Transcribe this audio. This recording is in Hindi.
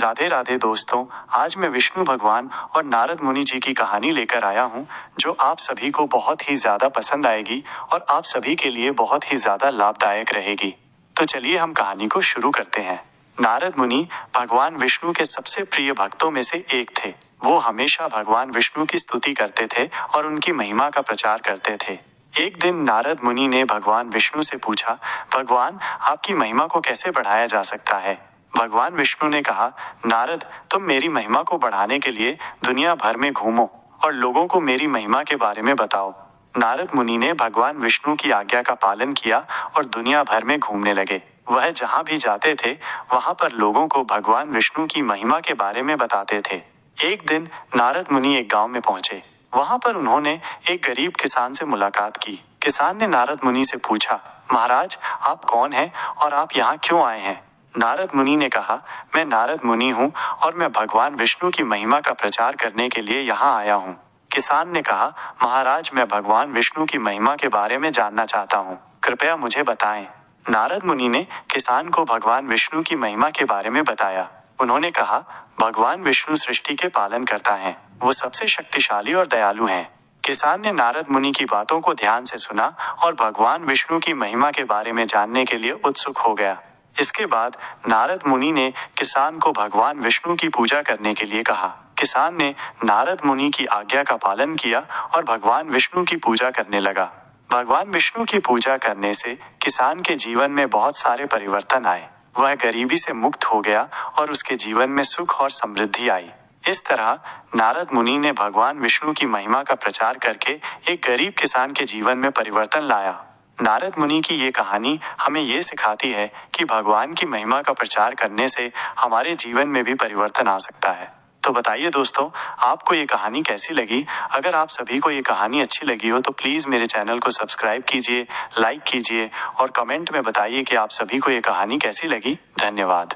राधे राधे दोस्तों, आज मैं विष्णु भगवान और नारद मुनि जी की कहानी लेकर आया हूँ जो आप सभी को बहुत ही ज्यादा पसंद आएगी और आप सभी के लिए बहुत ही ज्यादा लाभदायक रहेगी। तो चलिए हम कहानी को शुरू करते हैं। नारद मुनि भगवान विष्णु के सबसे प्रिय भक्तों में से एक थे। वो हमेशा भगवान विष्णु की स्तुति करते थे और उनकी महिमा का प्रचार करते थे। एक दिन नारद मुनि ने भगवान विष्णु से पूछा, भगवान आपकी महिमा को कैसे बढ़ाया जा सकता है? भगवान विष्णु ने कहा, नारद तुम मेरी महिमा को बढ़ाने के लिए दुनिया भर में घूमो और लोगों को मेरी महिमा के बारे में बताओ। नारद मुनि ने भगवान विष्णु की आज्ञा का पालन किया और दुनिया भर में घूमने लगे। वह जहाँ भी जाते थे वहां पर लोगों को भगवान विष्णु की महिमा के बारे में बताते थे। एक दिन नारद मुनि एक गांव में पहुंचे। वहां पर उन्होंने एक गरीब किसान से मुलाकात की। किसान ने नारद मुनि से पूछा, महाराज आप कौन हैं और आप यहाँ क्यों आए हैं? नारद मुनि ने कहा, मैं नारद मुनि हूँ और मैं भगवान विष्णु की महिमा का प्रचार करने के लिए यहाँ आया हूँ। किसान ने कहा, महाराज मैं भगवान विष्णु की महिमा के बारे में जानना चाहता हूँ, कृपया मुझे बताएं। नारद मुनि ने किसान को भगवान विष्णु की महिमा के बारे में बताया। उन्होंने कहा, भगवान विष्णु सृष्टि के पालन करता है, वो सबसे शक्तिशाली और दयालु हैं। किसान ने नारद मुनि की बातों को ध्यान से सुना और भगवान विष्णु की महिमा के बारे में जानने के लिए उत्सुक हो गया। इसके बाद नारद मुनि ने किसान को भगवान विष्णु की पूजा करने के लिए कहा। किसान ने नारद मुनि की आज्ञा का पालन किया और भगवान विष्णु की पूजा करने लगा। भगवान विष्णु की पूजा करने से किसान के जीवन में बहुत सारे परिवर्तन आए। वह गरीबी से मुक्त हो गया और उसके जीवन में सुख और समृद्धि आई। इस तरह नारद मुनि ने भगवान विष्णु की महिमा का प्रचार करके एक गरीब किसान के जीवन में परिवर्तन लाया। नारद मुनि की ये कहानी हमें ये सिखाती है कि भगवान की महिमा का प्रचार करने से हमारे जीवन में भी परिवर्तन आ सकता है। तो बताइए दोस्तों, आपको ये कहानी कैसी लगी? अगर आप सभी को ये कहानी अच्छी लगी हो तो प्लीज़ मेरे चैनल को सब्सक्राइब कीजिए, लाइक कीजिए और कमेंट में बताइए कि आप सभी को ये कहानी कैसी लगी। धन्यवाद।